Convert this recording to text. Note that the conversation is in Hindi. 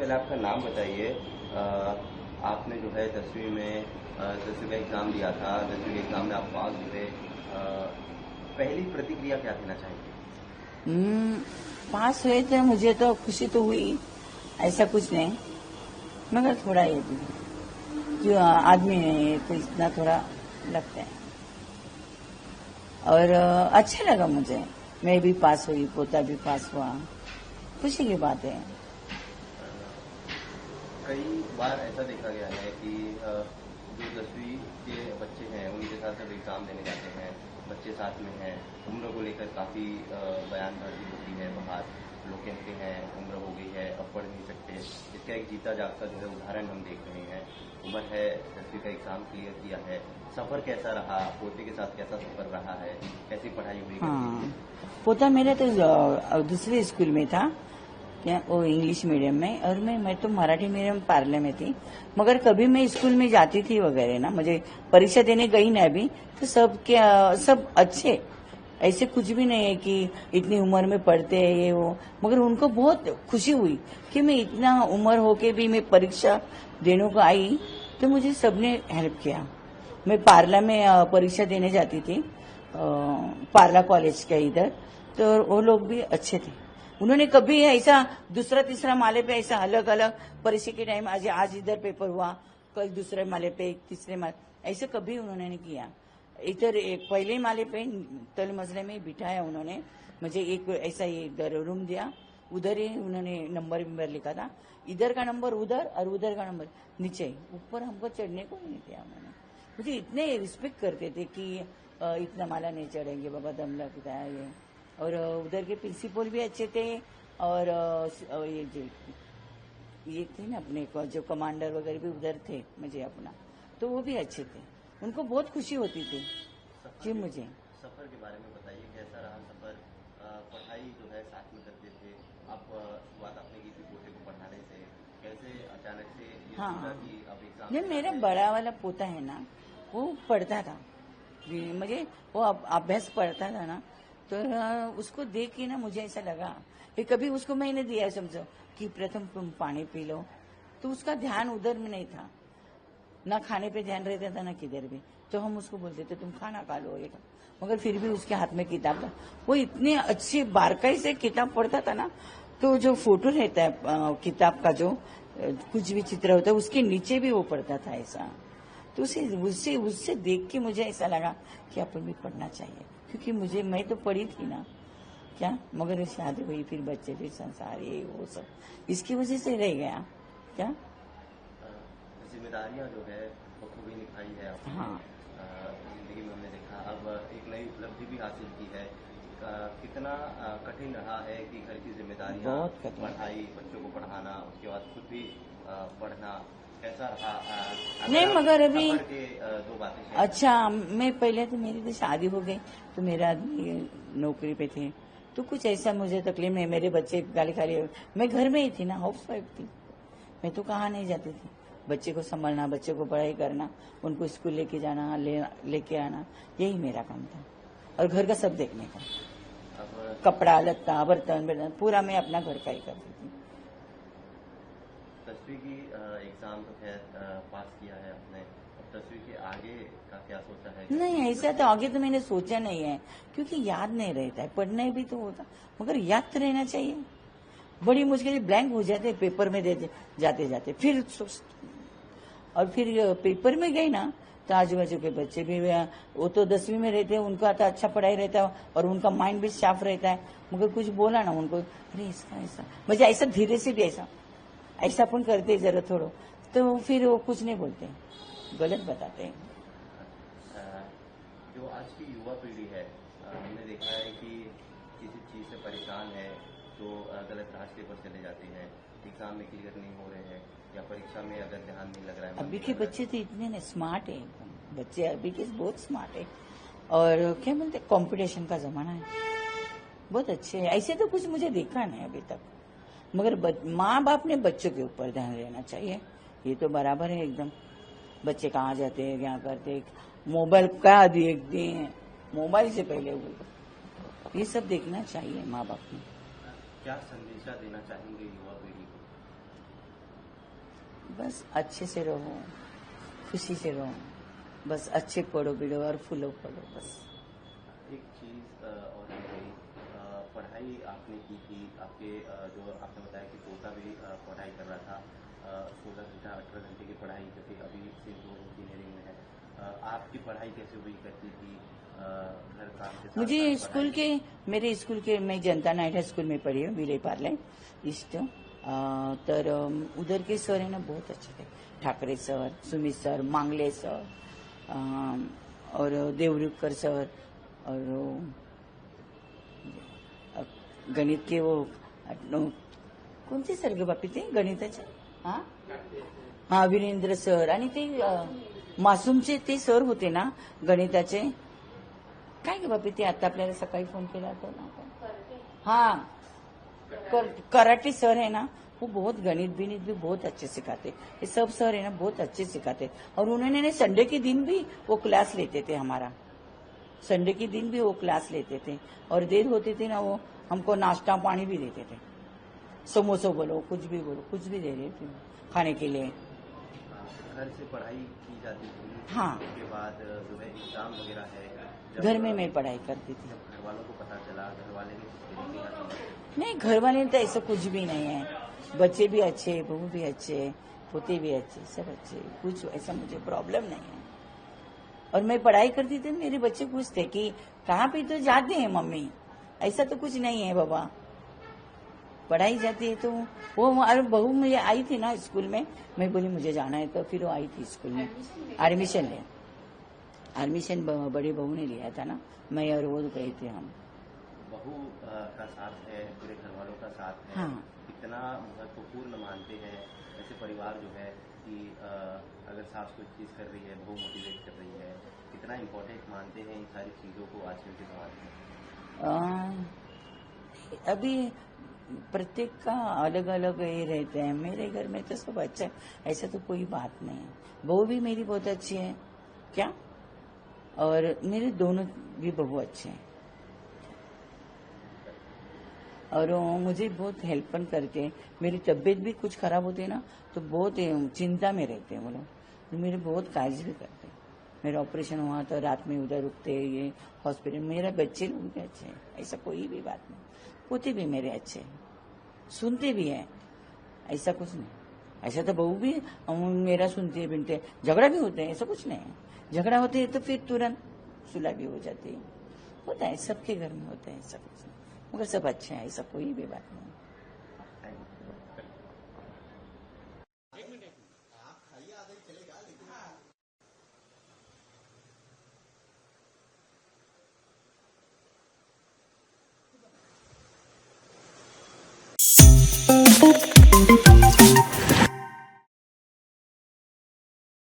पहले आपका नाम बताइए। आपने जो है 10वीं में 10वीं का एग्ज़ाम दिया था। 10वीं के एग्ज़ाम में आप पास हुए। पहली प्रतिक्रिया क्या देना चाहेंगे? पास हुए थे, मुझे तो खुशी तो हुई, ऐसा कुछ नहीं, मगर थोड़ा ये भी जो आदमी है तो इतना थोड़ा लगता है। और अच्छा लगा मुझे, मैं भी पास हुई, पोता भी पास हुआ, खुशी की बात है। कई बार ऐसा देखा गया है कि जो 10वीं के बच्चे हैं उनके साथ जब एग्ज़ाम देने जाते हैं, बच्चे साथ में हैं, उम्र को लेकर काफ़ी बयानबाजी होती है बाहर। लोग कहते हैं उम्र हो गई है, अब पढ़ नहीं सकते। इसका एक जीता जागता जो है उदाहरण हम देख रहे हैं। उम्र है, 10वीं का एग्ज़ाम क्लियर किया है। सफ़र कैसा रहा? पोते के साथ कैसा सफ़र रहा है? कैसी पढ़ाई हुई? हाँ, पोता मेरा तो दूसरे स्कूल में था, क्या वो इंग्लिश मीडियम में, और मैं तो मराठी मीडियम पार्ले में थी। मगर कभी मैं स्कूल में जाती थी वगैरह ना, मुझे परीक्षा देने गई ना अभी, तो सब अच्छे, ऐसे कुछ भी नहीं है कि इतनी उम्र में पढ़ते हैं ये वो। मगर उनको बहुत खुशी हुई कि मैं इतना उम्र होके भी मैं परीक्षा देने को आई, तो मुझे सबने हेल्प किया। मैं पार्ला में परीक्षा देने जाती थी, पार्ला कॉलेज के इधर, तो वो लोग भी अच्छे थे। उन्होंने कभी ऐसा दूसरा तीसरा माले पे ऐसा अलग अलग परीक्षा के टाइम आज इधर पेपर हुआ, कल दूसरे माले पे, तीसरे माले, ऐसे कभी उन्होंने नहीं किया। इधर एक पहले माले पे तल मजले में बिठाया उन्होंने, मुझे एक ऐसा इधर रूम दिया, उधर ही उन्होंने नंबर लिखा था, इधर का नंबर उधर और उधर का नंबर नीचे, ऊपर हमको चढ़ने को नहीं दिया उन्होंने। मुझे इतने रिस्पेक्ट करते थे कि इतना माला नहीं चढ़ेंगे बाबा, दम लगता है ये। और उधर के प्रिंसिपल भी अच्छे थे, और ये जो ये थे ना अपने को जो कमांडर वगैरह भी उधर थे मुझे अपना, तो वो भी अच्छे थे। उनको बहुत खुशी होती थी जी मुझे। सफ़र के बारे में बताइए, कैसा रहा सफ़र? पढ़ाई जो है साथ में करते थे आप? शुरुआत आपने की थी पोते को पढ़ाने से, कैसे अचानक से ये हाँ, सोचा कि अब एग्ज़ाम? नहीं, मेरा बड़ा वाला पोता है ना, वो पढ़ता था, मुझे वो अभ्यास पढ़ता था ना, तो उसको देख के ना मुझे ऐसा लगा कि कभी उसको मैंने दिया समझो कि प्रथम तुम पानी पी लो, तो उसका ध्यान उधर में नहीं था, ना खाने पे ध्यान रहता था ना किधर भी। तो हम उसको बोलते थे तुम खाना खा लो ये, मगर फिर भी उसके हाथ में किताब था। वो इतने अच्छे बारकाई से किताब पढ़ता था ना, तो जो फोटो रहता है किताब का, जो कुछ भी चित्र होता है उसके नीचे भी वो पढ़ता था ऐसा। तो उसे उससे उससे देख के मुझे ऐसा लगा कि अपन भी पढ़ना चाहिए, क्योंकि मैं तो पढ़ी थी ना क्या, मगर शादी हुई, फिर बच्चे, फिर संसार, ये वो सब इसकी वजह से रह गया क्या। जिम्मेदारियां जो है बखूबी निभाई है आपने। हाँ, जिंदगी में हमने देखा, अब एक नई उपलब्धि भी हासिल की है। कितना कठिन रहा है कि घर की जिम्मेदारियां, बहुत कठिन। पढ़ाई, बच्चों को पढ़ाना, उसके बाद खुद भी पढ़ना, कैसा रहा? नहीं, मगर अभी सफर के दो बातें। अच्छा, मैं पहले तो मेरी तो शादी हो गई, तो मेरा आदमी नौकरी पे थे, तो कुछ ऐसा मुझे तकलीफ नहीं। मेरे बच्चे गाली खाली, मैं घर में ही थी ना, हाउस वाइफ थी, मैं तो कहाँ नहीं जाती थी। बच्चे को संभालना, बच्चे को पढ़ाई करना, उनको स्कूल लेके जाना, लेके आना, यही मेरा काम था, और घर का सब देखने का, कपड़ा लत्ता बर्तन पूरा मैं अपना घर का ही करती थी। 10वीं की एग्ज़ाम तो खैर पास किया है आपने, अब 10वीं के आगे का क्या सोचा है? नहीं, ऐसा तो आगे तो मैंने सोचा नहीं है, क्योंकि याद नहीं रहता है। पढ़ने भी तो होता, मगर याद तो रहना चाहिए। बड़ी मुश्किल ब्लैंक हो जाते पेपर में दे जाते जाते, फिर और फिर पेपर में गई ना, तो आजू बाजू के बच्चे भी, वो तो 10वीं में रहते हैं, उनका तो अच्छा पढ़ाई रहता है और उनका माइंड भी साफ रहता है, मगर कुछ बोला ना उनको, अरे इसका ऐसा, मुझे ऐसा धीरे से भी ऐसा अपन करते जरा थोड़ा, तो फिर वो कुछ नहीं बोलते, गलत बताते हैं। जो आज की युवा पीढ़ी है, हमने देखा है कि किसी चीज़ से परेशान है तो गलत रास्ते पर चले जाते हैं, एग्ज़ाम में क्लियर नहीं हो रहे हैं, या परीक्षा में अगर ध्यान नहीं लग रहा है। अभी के बच्चे तो इतने ना स्मार्ट है, बच्चे अभी के बहुत स्मार्ट है, और क्या बोलते, कंपटीशन का जमाना है, बहुत अच्छे है। ऐसे तो कुछ मुझे देखा नहीं अभी तक, मगर माँ बाप ने बच्चों के ऊपर ध्यान देना चाहिए, ये तो बराबर है एकदम। बच्चे कहाँ जाते हैं, क्या करते, मोबाइल क्या देखते हैं, मोबाइल से पहले वो ये सब देखना चाहिए माँ बाप ने। क्या संदेशा देना चाहेंगे युवा पीढ़ी को? बस अच्छे से रहो, खुशी से रहो, बस अच्छे पढ़ो बिड़ो और फूलो पढ़ो बस। एक चीज और है भाई, पढ़ाई आपने की थी, आपके जो आपने बताया कि पोता भी पढ़ाई कर रहा था, 16 घंटा 18 घंटे की पढ़ाई करके अभी सिर्फ वो इंजीनियरिंग में है। आपकी पढ़ाई कैसे हुई करती थी घर काम के साथ मुझे साथ स्कूल के, मेरे स्कूल के, मैं जनता नाइट हाई स्कूल में पढ़ी हूँ, विले पार्ले ईस्ट। तर उधर के सर है ना बहुत अच्छे थे, ठाकरे सर, सुमित सर, मांगले सर, और देवरुखकर सर, और गणित के वो कोणते सर ग बापी ते गणिताचे? हा वीरेंद्र सर, आणि ते मासूमचे ते सर होते ना गणिताचे, काय ग बापी ते आता आपल्याला सकाळी फोन केला होता ना, हाँ कराटे सर है ना, वो बहुत गणित बिनित भी बहुत अच्छे सिखाते। ये सब सर है ना बहुत अच्छे सिखाते, और उन्होंने ना संडे के दिन भी वो क्लास लेते थे हमारा, संडे के दिन भी वो क्लास लेते थे, और देर होती थी ना वो हमको नाश्ता पानी भी देते थे, समोसा बोलो कुछ भी बोलो, कुछ भी दे रहे थे खाने के लिए। घर से पढ़ाई की जाती थी, हाँ। उसके बाद जो है एग्जाम वगैरह है, घर में मैं पढ़ाई करती थी। जब घर वालों को पता चला, घर वाले भी किस तरीके का? नहीं, घर वाले तो ऐसा कुछ भी नहीं है, बच्चे भी अच्छे, बहू भी अच्छे, पोते भी अच्छे, सब अच्छे, कुछ ऐसा मुझे प्रॉब्लम नहीं है। और मैं पढ़ाई करती थी, मेरे बच्चे पूछते कि कहाँ पे तो जाते हैं मम्मी, ऐसा तो कुछ नहीं है बाबा, पढ़ाई जाती है तो वो। और बहू मुझे आई थी ना स्कूल में, मैं बोली मुझे जाना है, तो फिर वो आई थी स्कूल में एडमिशन ले, एडमिशन बड़ी बहू ने लिया था ना, मैं और वो गए थे हम। बहू का साथ है, पूरे घर वालों का साथ है, हाँ। कितना महत्वपूर्ण मानते हैं ऐसे परिवार जो है कि अगर सास कुछ चीज कर रही है, बहू मोटिवेट कर रही है, कितना इम्पोर्टेंट मानते हैं इन सारी चीजों को आजकल के समाज में? अभी प्रत्येक का अलग अलग ये रहते हैं, मेरे घर में तो सब अच्छा है, ऐसा तो कोई बात नहीं है। बहू भी मेरी बहुत अच्छी है क्या, और मेरे दोनों भी बहू अच्छे हैं, और वो मुझे बहुत हेल्पन करके, मेरी तबीयत भी कुछ खराब होती है ना तो बहुत चिंता में रहते हैं वो लोग, तो मेरे बहुत काळजी भी करते हैं। मेरा ऑपरेशन हुआ तो रात में उधर रुकते, ये हॉस्पिटल, मेरे बच्चे लोग भी अच्छे हैं, ऐसा कोई भी बात नहीं, पोते भी मेरे अच्छे हैं, सुनते भी हैं, ऐसा कुछ नहीं। ऐसा तो बहू भी मेरा सुनती है, बिनते, झगड़ा भी होते हैं, ऐसा कुछ नहीं है, झगड़ा होते है तो फिर तुरंत सुलह भी हो जाती है, होता है सबके घर में होता है, ऐसा कुछ नहीं, मगर सब अच्छे हैं, ऐसा कोई भी बात नहीं।